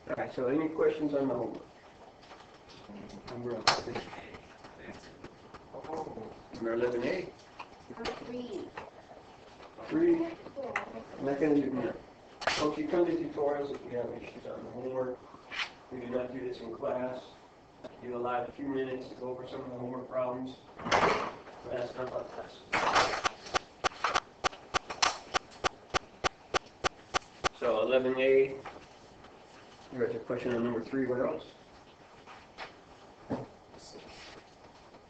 All right, so any questions on the homework? Number 11A. 3. I'm not going to do that. So if you come to tutorials, if you have issues on the homework, we do not do this in class. You allowed a few minutes to go over some of the homework problems. But that's not about class. So 11A, there's a question on number 3. What else?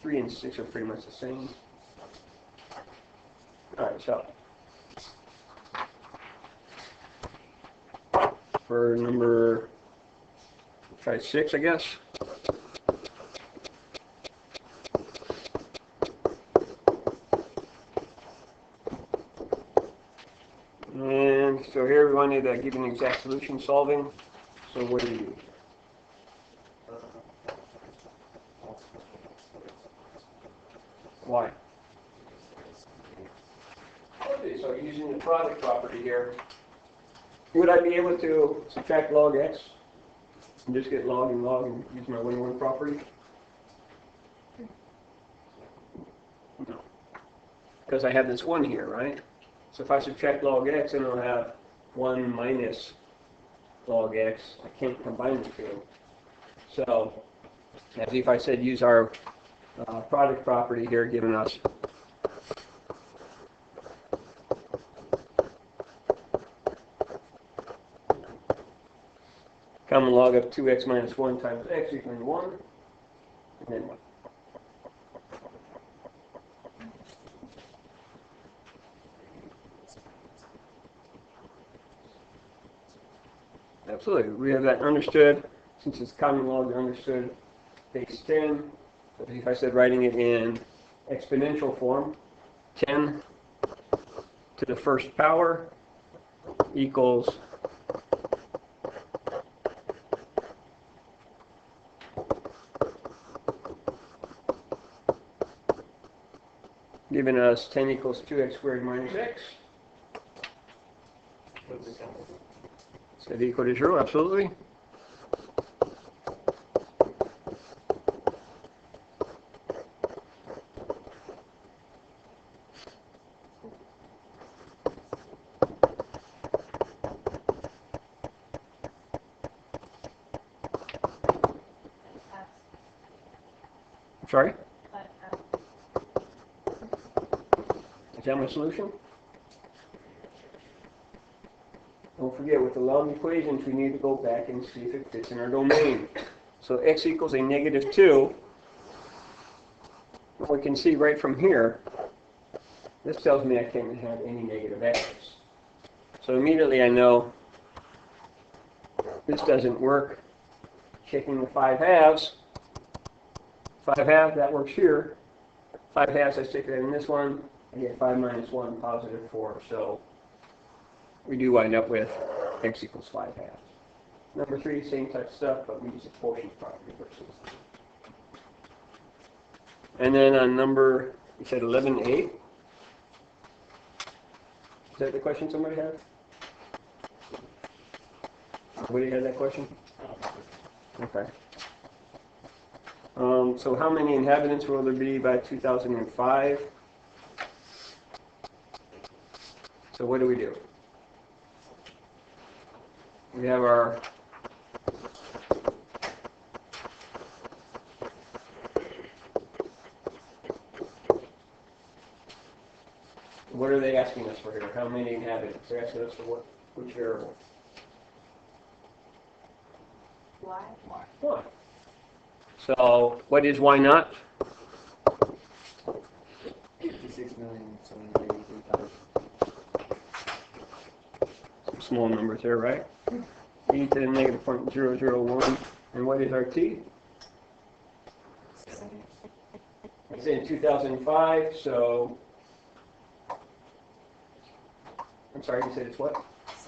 3 and 6 are pretty much the same. All right, so for number, try 6, I guess. And so here we wanted to give an exact solution solving. So what do you use? Why? Okay, so using the product property here, would I be able to subtract log x and just get log and use my 1-1 property? No. Because I have this 1 here, right? So if I subtract log x, then I'll have 1 minus log x. I can't combine the two. So, as if I said use our product property here, giving us common log of 2x minus 1 times x equaling 1, and then 1. Absolutely. We have that understood. Since it's common log, understood base 10. So if I said writing it in exponential form, 10 to the first power equals giving us 10 equals 2x squared minus x. Is that equal to 0? Absolutely. Sorry? Is that my solution? Don't forget, with the log equations, we need to go back and see if it fits in our domain. So x equals a negative 2. We can see right from here, this tells me I can't have any negative x's. So immediately I know this doesn't work. Checking the 5 halves. 5 halves, that works here. 5 halves, I stick that in this one. I get 5 minus 1, positive 4. So we do wind up with x equals 5 halves. Number 3, same type of stuff, but we use a quotient property versus. And then on number, you said 11A. Is that the question somebody had? Somebody had that question? Okay. So how many inhabitants will there be by 2005? So what do? We have our what are they asking us for here? How many inhabitants? They're asking us for what? Which variable? Why? Why? So what is why not? 56,783,000. Some small numbers there, right? E to the negative 0.001. And what is our t? It's in 2005, so I'm sorry, you said it's what?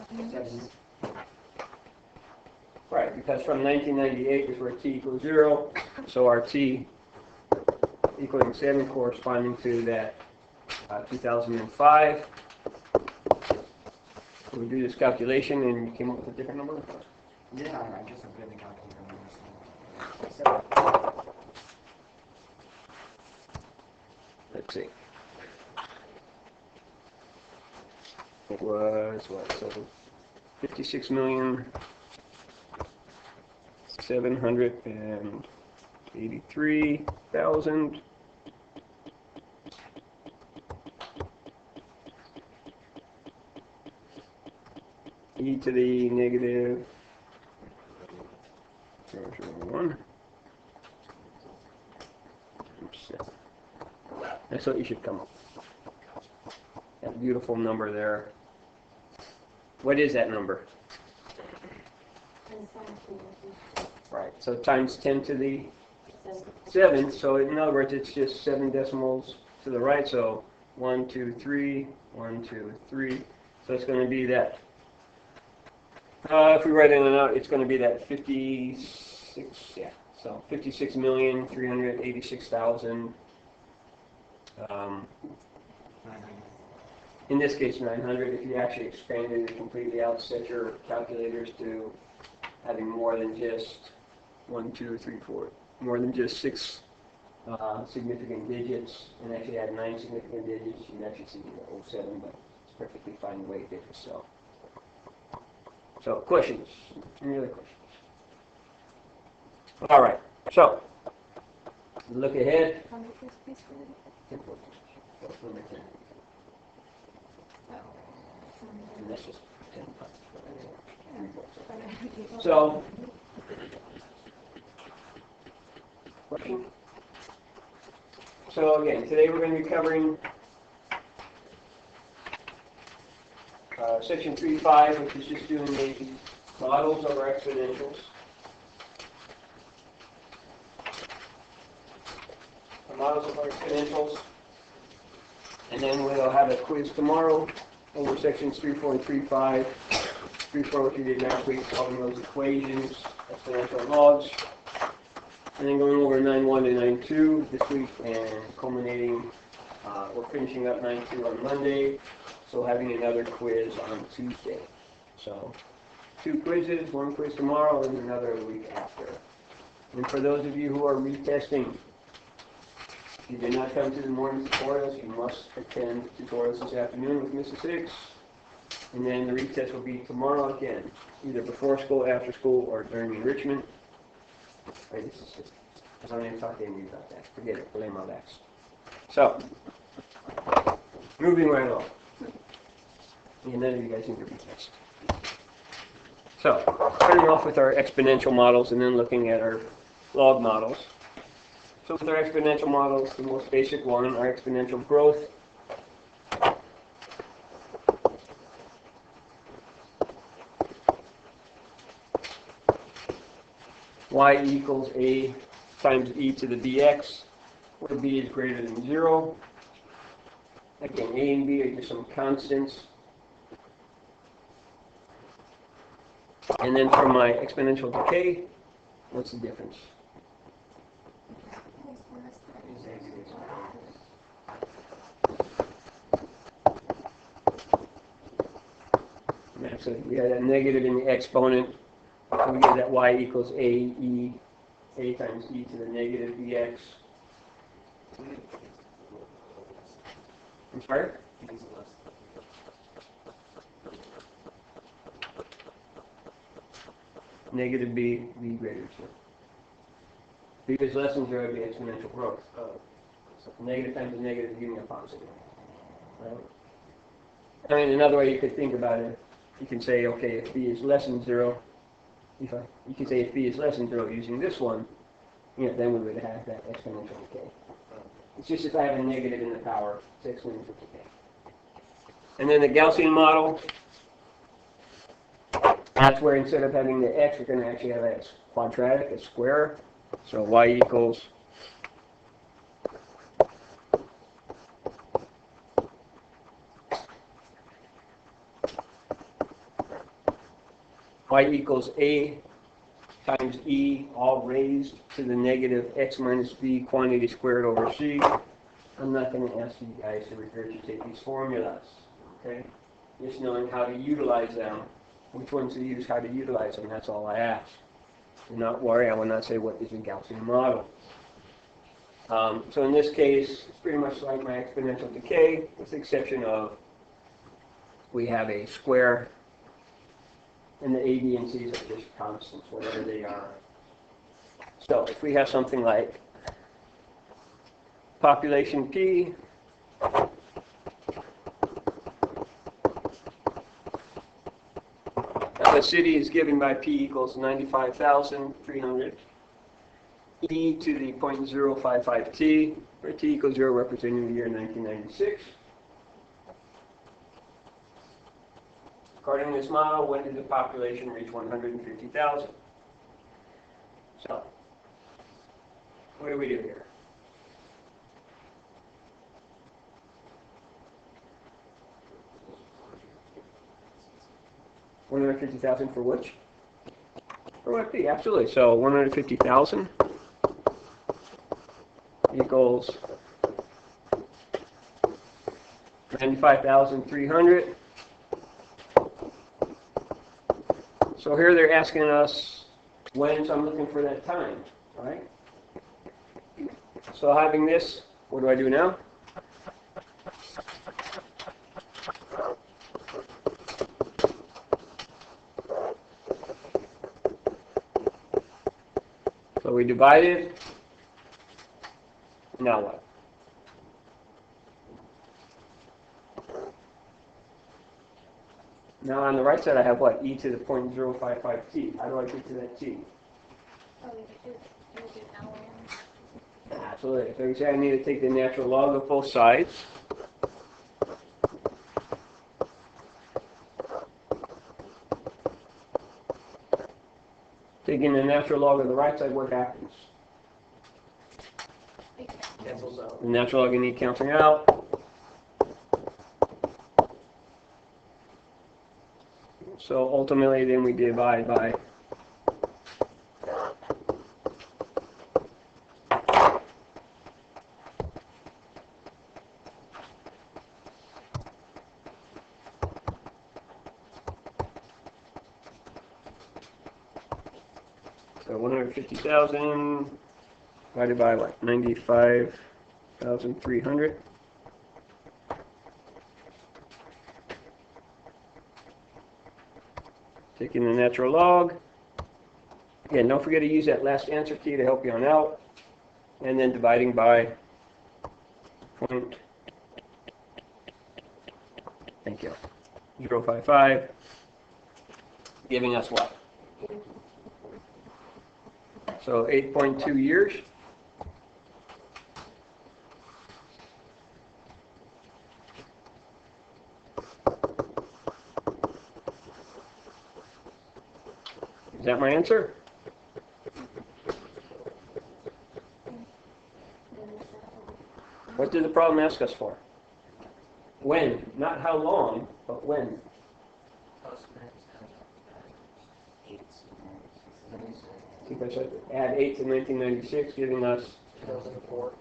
7. Right, because from 1998 is where t equals 0, so our t equaling 7 corresponding to that 2005. So we do this calculation and you came up with a different number? Yeah, I guess I'm getting the calculator on this. Let's see. It was what? So 56,783,000. E to the negative 0.001. That's what you should come up with. That beautiful number there. What is that number? Right, so times 10 to the 7th. So in other words, it's just 7 decimals to the right. So 1, 2, 3, 1, 2, 3. So it's going to be that. If we write it out, it's going to be that 56. Yeah. So 56,386,000. In this case, 900. If you actually expanded it completely out, set your calculators to having more than just 1, 2, 3, 4, more than just 6 significant digits, and actually add 9 significant digits, you'd actually see 07, but it's perfectly fine the way it did itself. So, questions? Any other questions? All right. So, look ahead. How many first place for Number 10. And that's just 10 times. So, question? So again, today we're going to be covering section 3.5, which is just doing the models of our exponentials. The models of our exponentials. And then we'll have a quiz tomorrow over sections 3.4 and 3.5. 3.4, which we did last week, solving those equations, exponential logs. And then going over 9.1 and 9.2 this week, and culminating, we're finishing up 9.2 on Monday, so having another quiz on Tuesday. So 2 quizzes, 1 quiz tomorrow, and another a week after. And for those of you who are retesting, if you did not come to the morning tutorials, you must attend tutorials this afternoon with Mrs. Hicks. And then the retest will be tomorrow again, either before school, after school, or during enrichment. Right, this is just, I don't even talk to any of you about that. Forget it, blame my backs. So, moving right along. Yeah, none of you guys need to retest. So, starting off with our exponential models and then looking at our log models. So with our exponential models, the most basic one, our exponential growth. Y equals a times e to the bx, where b is greater than 0. Again, a and b are just some constants. And then from my exponential decay, what's the difference? So we had a negative in the exponent, so we get that y equals a times e to the negative bx. I'm sorry? Negative b greater than 0. B is less than 0 would be exponential growth. So negative times a negative giving a positive. Right? I mean, another way you could think about it, you can say, okay, if b is less than 0, you can say if b is less than 0 using this one, then we would have that exponential decay. It's just if I have a negative in the power, it's exponential decay. And then the Gaussian model, that's where instead of having the x, we're going to actually have a quadratic, a square. So y equals a times e, all raised to the negative x minus b quantity squared over c. I'm not going to ask you guys to regurgitate these formulas, okay? Just knowing how to utilize them which ones to use, how to utilize them. That's all I ask. Do not worry, I will not say what is a Gaussian model. So in this case, it's pretty much like my exponential decay, with the exception of we have a square, and the A, B, and C's are just constants, whatever they are. So if we have something like population P, the city is given by P equals 95,300. E to the 0.055t, where t equals 0, representing the year 1996. According to this model, when did the population reach 150,000? So, what do we do here? $150,000 for which? For what p? Absolutely. So 150,000 equals 95,300. So here they're asking us when, so I'm looking for that time, right? So having this, what do I do now? So we divide it. Now what? Now on the right side I have what? E to the 0.055t. How do I get to that t? Oh, you do LN. Absolutely. So you say I need to take the natural log of both sides. Taking the natural log of the right side, what happens? Cancels out. The natural log and e canceling out. So ultimately then we divide by so 150,000 divided by what? 95,300. Taking the natural log. Again, don't forget to use that last answer key to help you on out. And then dividing by point, thank you, 0.055, giving us what? So 8.2 years. Is that my answer? What did the problem ask us for? When? Not how long, but when. I think I should add 8 to 1996, giving us 2004.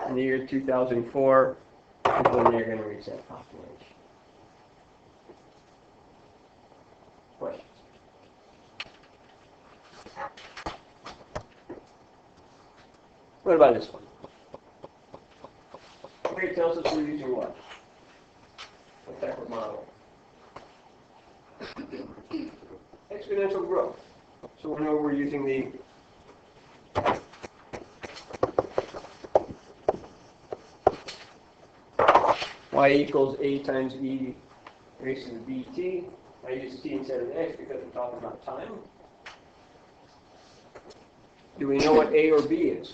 in the year 2004 is when they're going to reach that population. Questions? What about this one? Here it tells us we're using what? What type of model? Exponential growth. So we know we're using the y equals a times e raised to the bt. I use t instead of x because we're talking about time. Do we know what a or b is?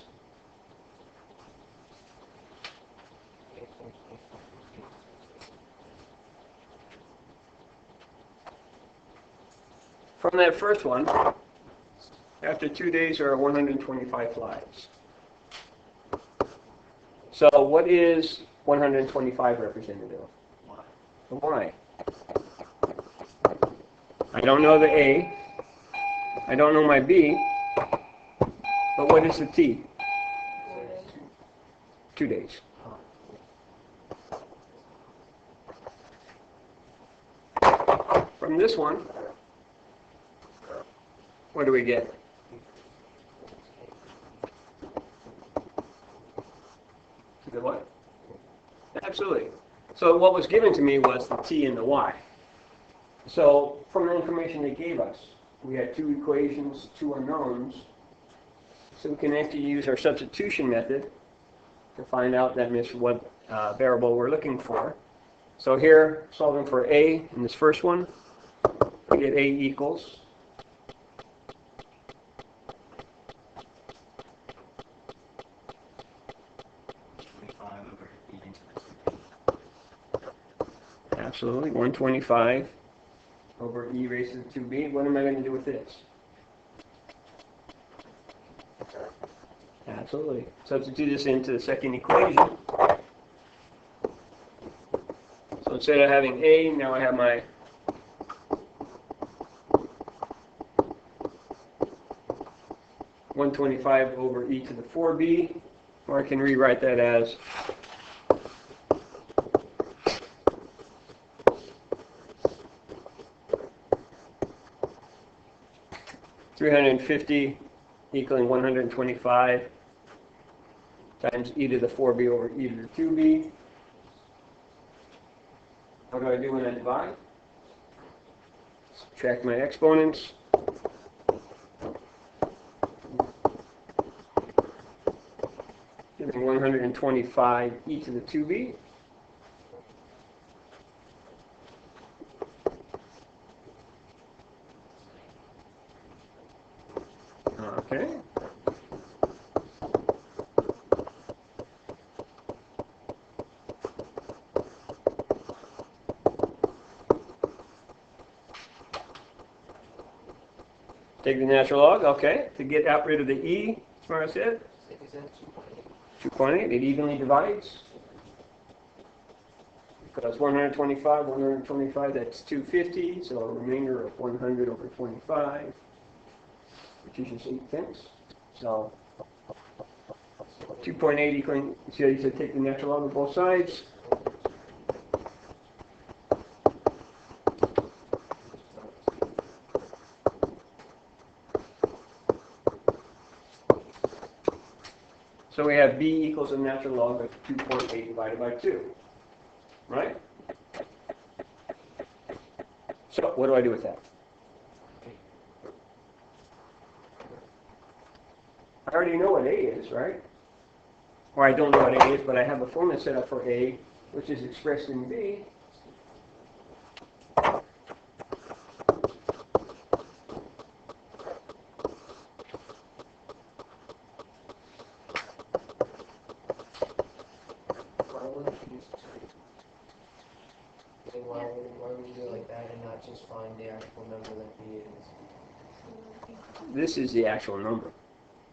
From that first one, after 2 days there are 125 flies. So what is 125 representative of? The y. I don't know the a. I don't know my b. But what is the t? 2 days. from this one, what do we get? The what? Absolutely. So what was given to me was the t and the y. So from the information they gave us, we had two equations, two unknowns. So we can actually use our substitution method to find out what variable we're looking for. So here, solving for a in this first one, we get a equals 125 over e raised to the 2b. What am I going to do with this? Absolutely. Substitute this into the second equation. So instead of having a, now I have my (125) over e to the 4b, or I can rewrite that as 350 equaling 125 times e to the 4b over e to the 2b. What do I do when I divide? Subtract my exponents. Giving 125 e to the 2b. Okay. Take the natural log, okay. To get out rid of the e, as far as it, 2.8, it evenly divides. Because 125, that's 250, so a remainder of 100 over 25, which is just 8/10. So 2.8 equaling, so you should take the natural log of both sides. So we have b equals the natural log of 2.8 divided by 2, right? So what do I do with that? I already know what a is, right? Or I don't know what a is, but I have a formula set up for a, which is expressed in b. Why would you do it like that and not just find the actual number that b is? This is the actual number.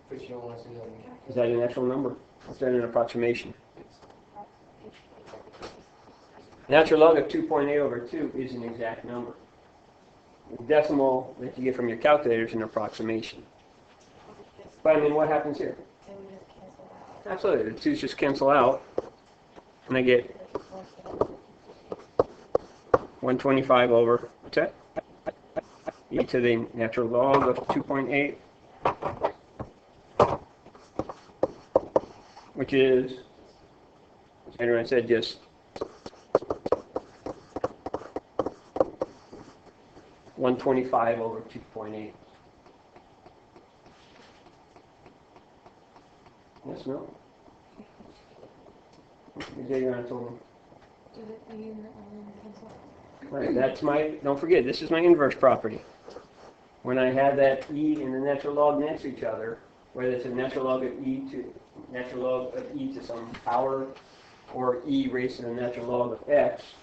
But you don't want to do that again. Is that an actual number? Is that an approximation? Natural log of 2.8 over 2 is an exact number. The decimal that you get from your calculator is an approximation. But I mean, what happens here? Absolutely, the 2's just cancel out, and I get 125 over, what's that? E to the natural log of 2.8, which is, as everyone said, just 125 over 2.8. Yes, no? Xavier told me. Right, that's my, don't forget, this is my inverse property. When I have that e and the natural log next to each other, whether it's a natural log of e to some power, or e raised to the natural log of x,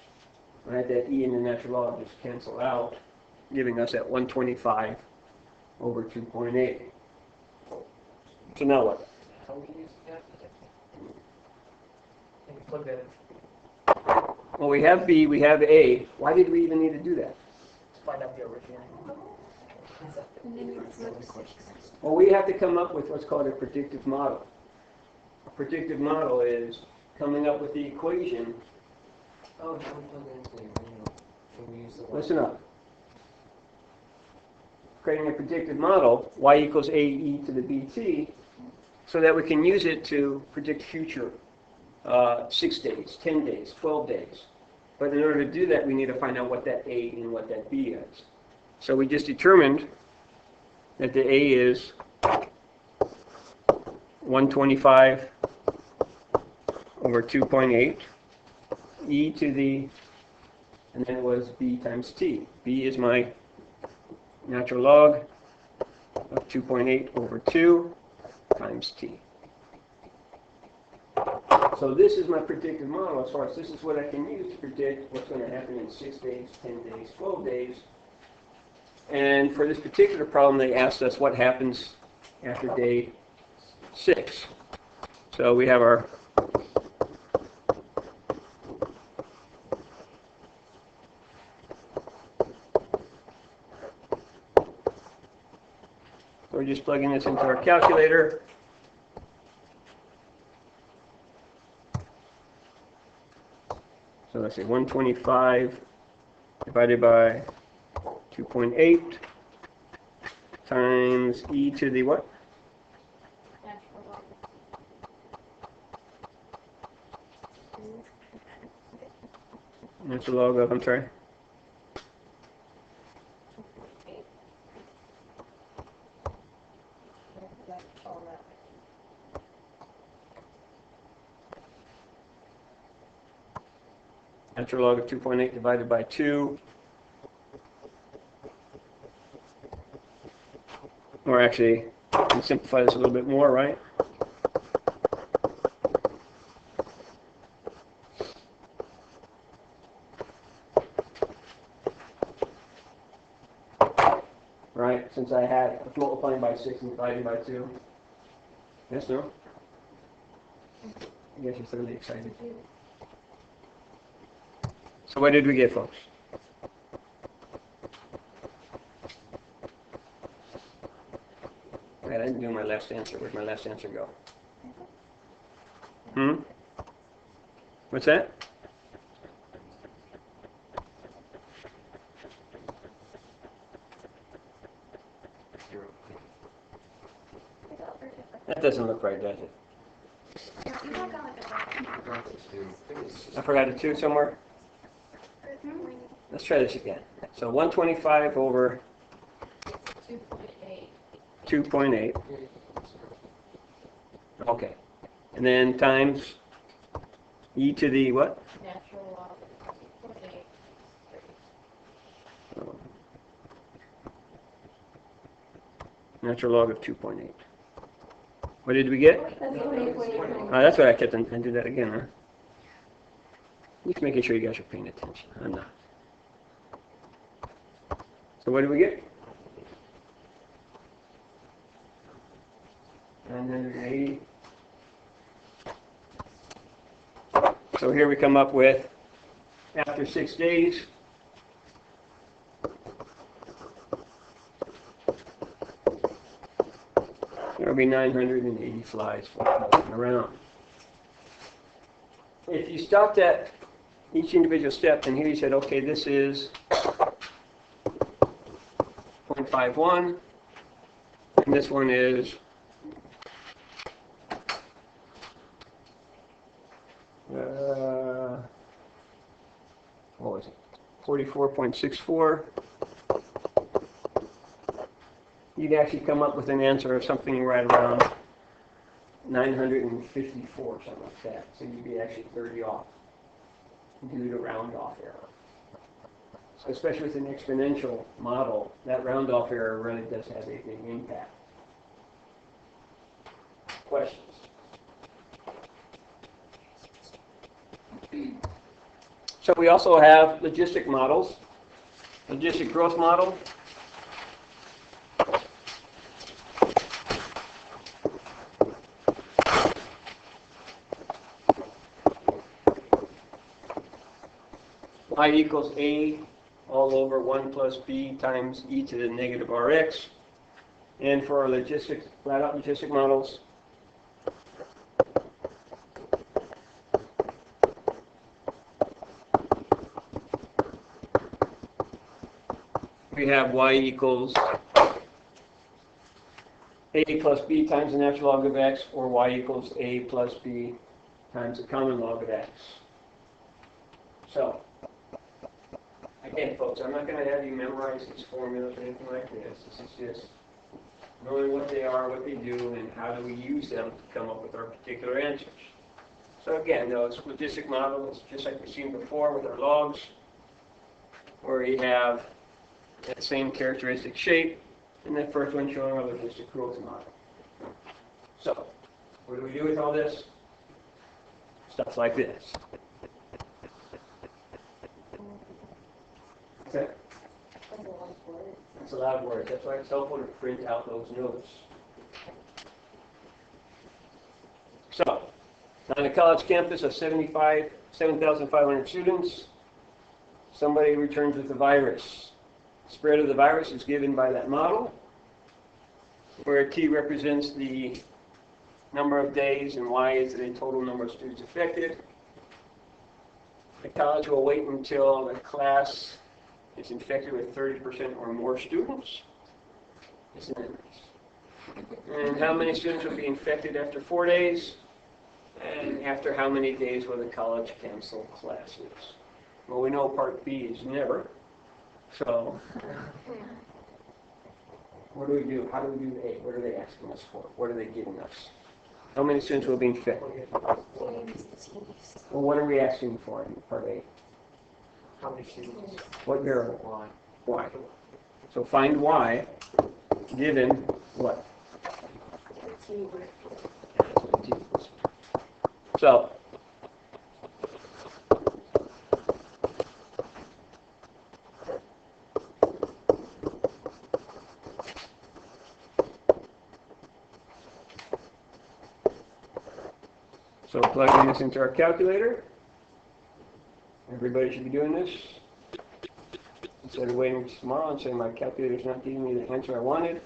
when I have that e and the natural log just cancel out, giving us that 125 over 2.8. So now what? How are we using that? Can you plug that in? Well, we have b, we have a. Why did we even need to do that? To find out the original. And then you flip 6. Well, we have to come up with what's called a predictive model. A predictive model is coming up with the equation. Oh, now we plug it into the original. Can we use the one? Listen up. creating a predictive model, y equals ae to the bt, so that we can use it to predict future 6 days, 10 days, 12 days. But in order to do that, we need to find out what that A and what that B is. So we just determined that the A is 125 over 2.8, e to the, and then it was b times t. B is my natural log of 2.8 over 2 times t. So this is my predictive model as far as this is what I can use to predict what's going to happen in 6 days, 10 days, 12 days. And for this particular problem, they asked us what happens after day 6. So we have our we're just plugging this into our calculator. So let's say 125 divided by 2.8 times e to the what? Natural log. Natural log of, I'm sorry. That's all that. Natural log of 2.8 divided by 2. Or actually, we can simplify this a little bit more, right? Right, since I had multiplying by 6 and dividing by 2. Yes, no? I guess you're thoroughly excited. So what did we get, folks? I didn't do my last answer. Where'd my last answer go? What's that? That doesn't look right, does it? I forgot a 2 somewhere. Let's try this again. So 125 over 2.8. 2.8. Okay. And then times e to the what? Natural log of 2.8. Natural log of 2.8. What did we get? That's 20.8. That's what I kept on. And do that again, huh? Just making sure you guys are paying attention. I'm not. So what did we get? 980. So here we come up with, after 6 days, there will be 980 flies floating around. If you stopped at each individual step, and here you said, okay, this is 0.51, and this one is what was it? 44.64. You'd actually come up with an answer of something right around 954, something like that. So you'd be actually 30 off due to round off error. So especially with an exponential model, that round off error really does have a big impact. Questions? So we also have logistic models. Logistic growth model. I equals A all over 1 plus B times e to the negative Rx. And for our logistics, flat out logistic models, we have y equals a plus b times the natural log of x, or y equals a plus b times the common log of x. So, again, folks, I'm not going to have you memorize these formulas or anything like this. This is just knowing what they are, what they do, and how do we use them to come up with our particular answers. So again, those logistic models, just like we've seen before with our logs, where you have that same characteristic shape, and the first one showing our logistic growth model. So, what do we do with all this? Stuff like this. Okay? That's a lot of words. That's why it's helpful to print out those notes. So, on a college campus of 7,500 students, somebody returns with a virus. Spread of the virus is given by that model, where T represents the number of days and Y is the total number of students affected. The college will wait until the class is infected with 30% or more students. Isn't it nice? And how many students will be infected after 4 days? And after how many days will the college cancel classes? Well, we know part B is never. So, what do we do? How do we do A? What are they asking us for? What are they giving us? How many students will be infected? Well, what are we asking for in part A? How many students? What variable? Y. Y. So find Y given what? So, plugging this into our calculator. Everybody should be doing this. Instead of waiting till tomorrow and saying my calculator's not giving me the answer I wanted.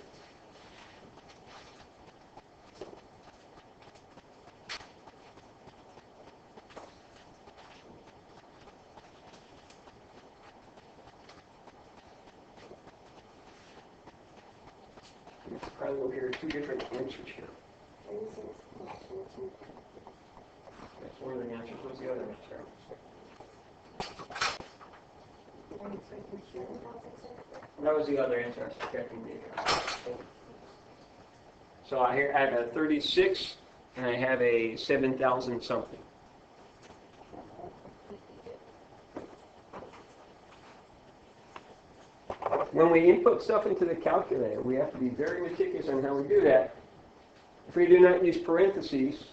Probably will hear two different answers here. That's one of the answers. What's the other answer? That was the other answer I was checking data. So I have a 36 and I have a 7,000 something. When we input stuff into the calculator, we have to be very meticulous on how we do that. If we do not use parentheses,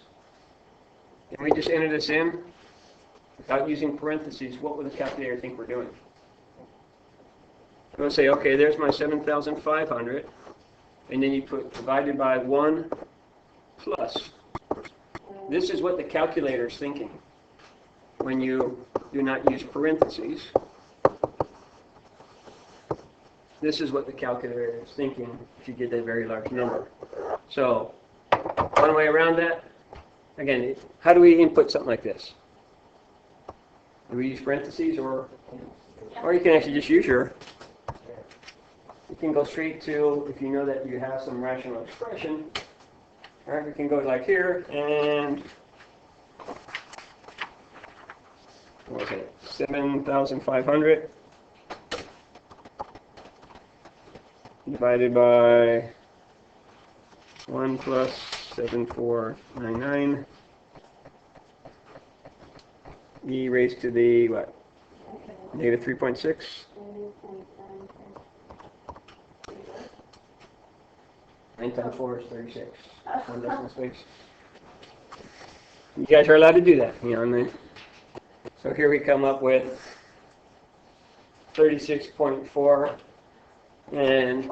and we just enter this in without using parentheses, what would the calculator think we're doing? We'll say, okay, there's my 7,500, and then you put divided by 1 plus. This is what the calculator is thinking when you do not use parentheses. This is what the calculator is thinking if you get that very large number. So, one way around that, again, how do we input something like this? Do we use parentheses or you can actually just use you can go straight to, if you know that you have some rational expression, all right, we can go like here and, what was it, 7,500 divided by 1 plus 7,499 e raised to the, what, negative 3.6? 9 times 4 is 36. One decimal space. You guys are allowed to do that, you know, and then, so here we come up with 36.4, and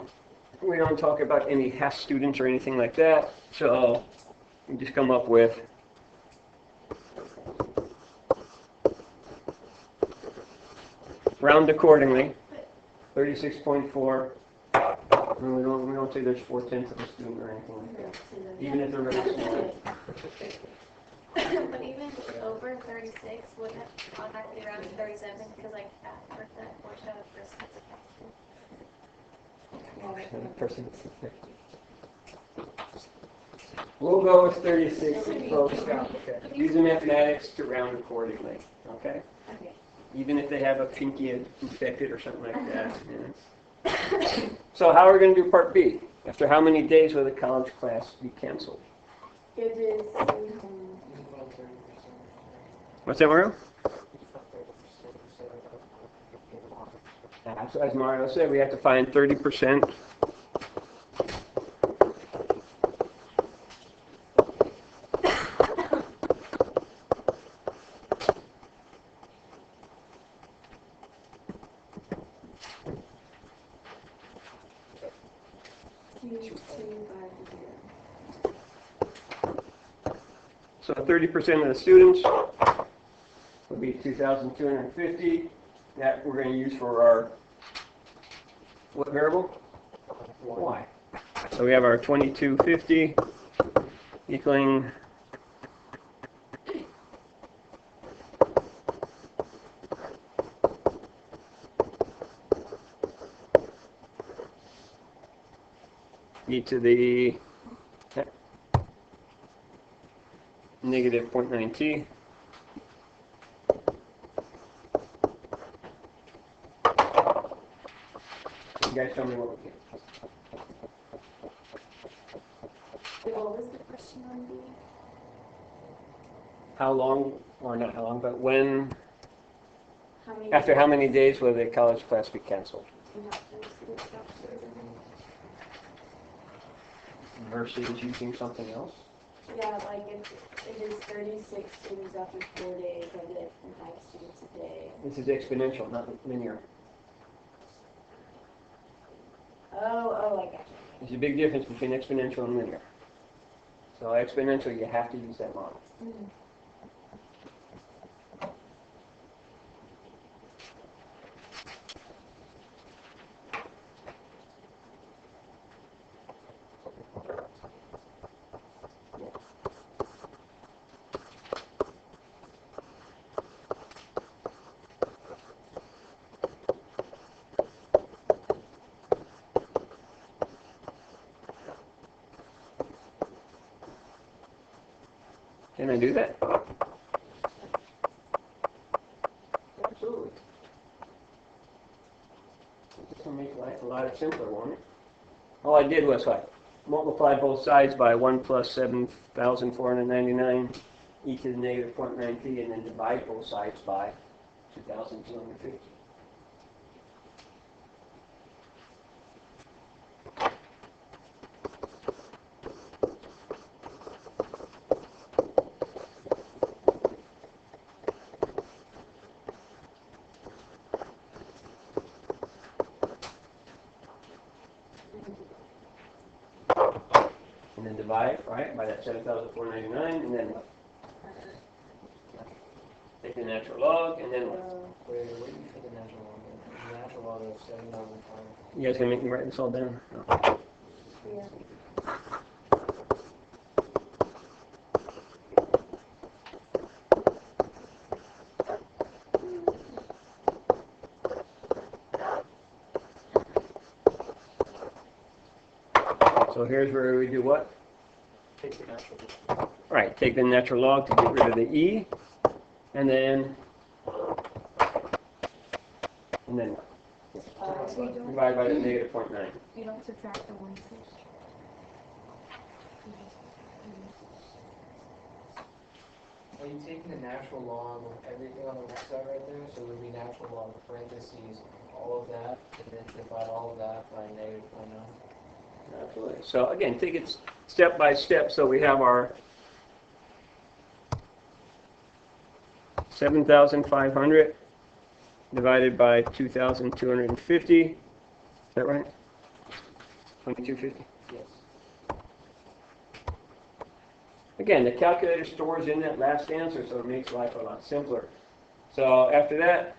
we don't talk about any half students or anything like that, so we just come up with round accordingly, 36.4. And we don't say there's 4/10 of a student or anything like that, even if they're really small. But even over 36, wouldn't it automatically round to 37 because like half percent portion of a person. Person. We'll go with 36 folks. Okay. Using mathematics to round accordingly. Okay? Okay. Even if they have a pinky infected or something like that. Yeah. So how are we going to do part B? After how many days will the college class be canceled? It is, What's that, Mario? So as Mario said, we have to find 30%. So 30% of the students will be 2,250. That we're going to use for our, what variable? Y. So we have our 2250 equaling e to the negative 0.9t. You guys tell me what we get. what was the question on B? How long, or not how long, but when, How many? after how many days will the college class be canceled? Versus using something else? Yeah, like if it is 36 students after 4 days, I get 5 students a day. This is exponential, not linear. Oh, I gotcha. There's a big difference between exponential and linear. So exponential, you have to use that model. Mm. Can I do that? Absolutely. This will make life a lot simpler, won't it? All I did was what? Multiply both sides by 1 plus 7,499 e to the negative 0.9t, and then divide both sides by 2,250. And then divide, right, by that 7,499, and then what? Take the natural log, and then what? Wait, what do you for the natural log? The natural log of 7,500. You guys gonna make me write this all down? No. Yeah. So here's where we do what? Take the natural. Right, take the natural log to get rid of the e, and then what? We don't, Divide by the negative 0.9. you don't subtract the 1/6. Are you taking the natural log of everything on the left side right there? So it would be natural log parentheses, all of that, and then divide all of that by negative 0.9. Absolutely. So again, take it step by step. So we have our 7,500 divided by 2,250. Is that right? 2250. Yes. Again, the calculator stores in that last answer, so it makes life a lot simpler. So after that,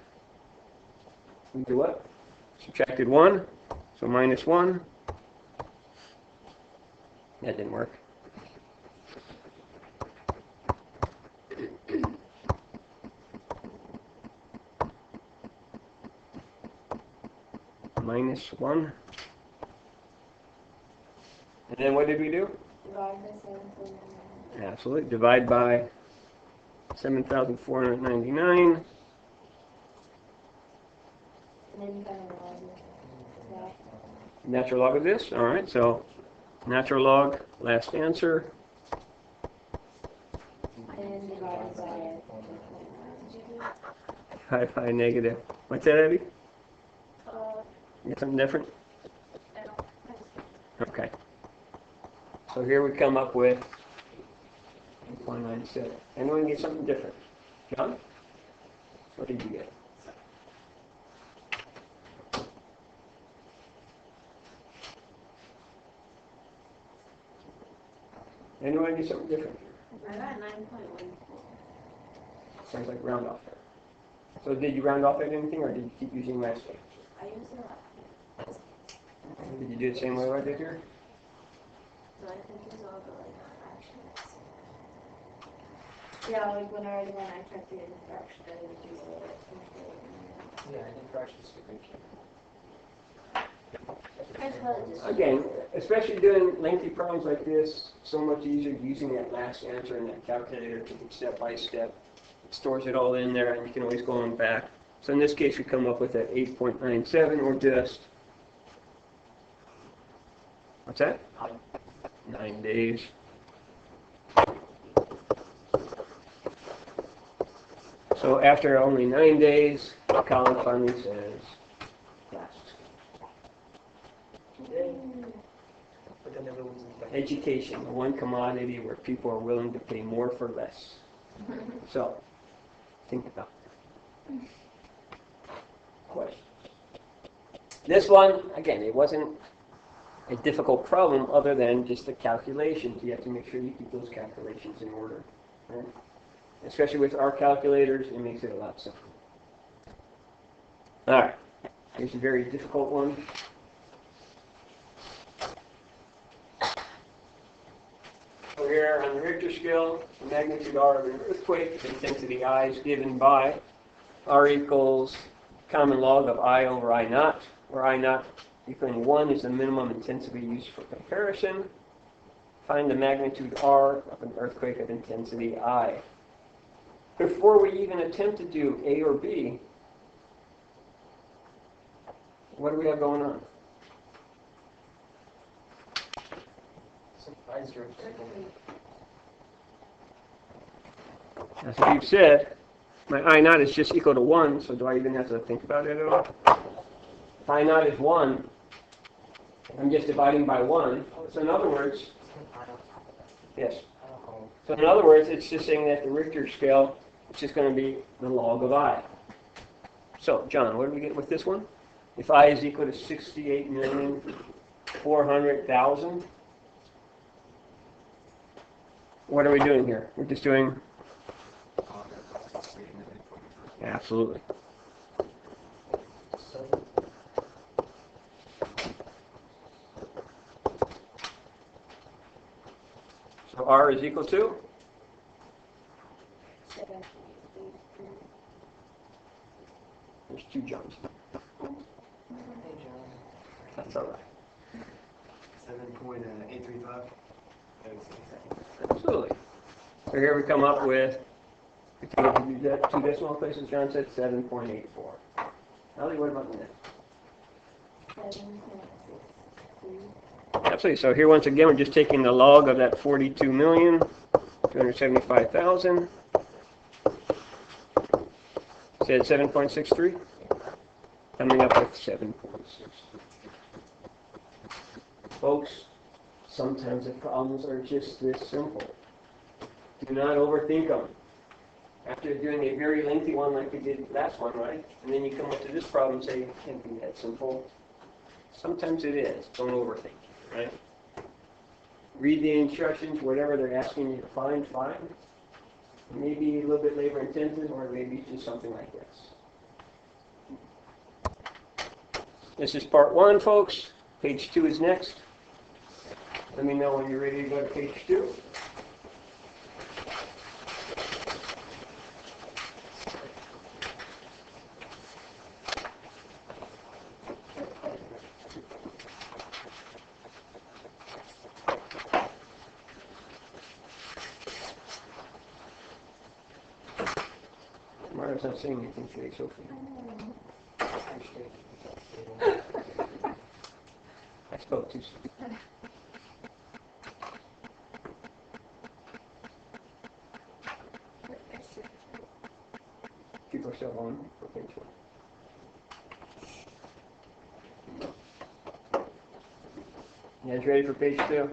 we do what? Subtracted 1, so minus 1. That didn't work. Minus 1. And then what did we do? Divide by 7.99. Absolutely. Divide by 7,499. And then you kind of log that. Natural log of this. All right. So natural log, last answer. And then divided by 10.9. Divide by negative. What's that, Abby? Uh, You got something different? I don't, Okay. So here we come up with 8.97. Anyone get something different? John? What did you get? Anyone get something different? I got 9.14. Sounds like round off there. So did you round off at anything, or did you keep using last one? I use it. Did you do it the same way I did here? So I think it's all the like fractions. Yeah, like when I checked it in fraction, I would do it. Yeah, I think fractions are good. I thought just. Again, especially doing lengthy problems like this, so much easier using that last answer in that calculator, taking step by step. It stores it all in there, and you can always go on back. So in this case, we come up with that 8.97, or just, what's that? 9 days. So after only 9 days, the college finally says, class. But then everyone's in Education, the one commodity where people are willing to pay more for less. So, think about that. Questions? This one, again, it wasn't a difficult problem other than just the calculations. You have to make sure you keep those calculations in order. Right? Especially with our calculators, it makes it a lot simpler. All right, here's a very difficult one. So here on the Richter scale, the magnitude R of an earthquake, the intensity I is given by R equals common log of I over I naught, where I naught equaling 1 is the minimum intensity used for comparison. Find the magnitude R of an earthquake of intensity I. Before we even attempt to do A or B, what do we have going on? Surprise your As we've said, my I naught is just equal to 1, so do I even have to think about it at all? If I naught is 1, I'm just dividing by 1. So in other words, yes. So in other words, it's just saying that the Richter scale is just going to be the log of I. So, John, what do we get with this one? If I is equal to 68,400,000, what are we doing here? We're just doing... Absolutely. So R is equal to? 7.83. There's 2 Johns. Hey, John. That's all right. 7.835. Absolutely. So here we come up with, if you use that 2 decimal places, John said 7.84. Ellie, what about the next? 7.63. Absolutely. So here once again, we're just taking the log of that 42,275,000. Said 7.63. Coming up with 7.63. Folks, sometimes the problems are just this simple. Do not overthink them. After doing a very lengthy one like we did last one, right? And then you come up to this problem and say, it can't be that simple. Sometimes it is. Don't overthink, right? Read the instructions, whatever they're asking you to find, fine. Maybe a little bit labor intensive, or maybe just something like this. This is part 1, folks. Page 2 is next. Let me know when you're ready to go to page 2. camera's not saying anything today, Sophie. I spoke too soon. Keep ourselves on for page one. You guys ready for page two?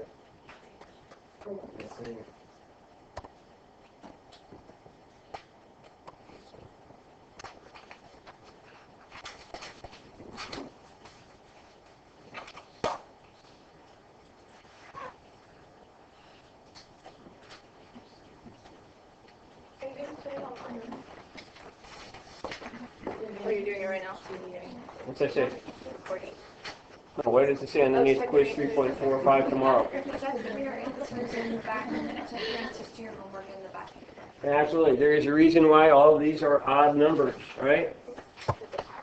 Yes, sir. Are you gonna put it on? Oh, you're doing it right now? What's that say? Recording. No, what does it say underneath quiz 3.45 tomorrow? It says for your answers in the back, and then it says your answers to your homework in the back. Absolutely. There is a reason why all of these are odd numbers, right?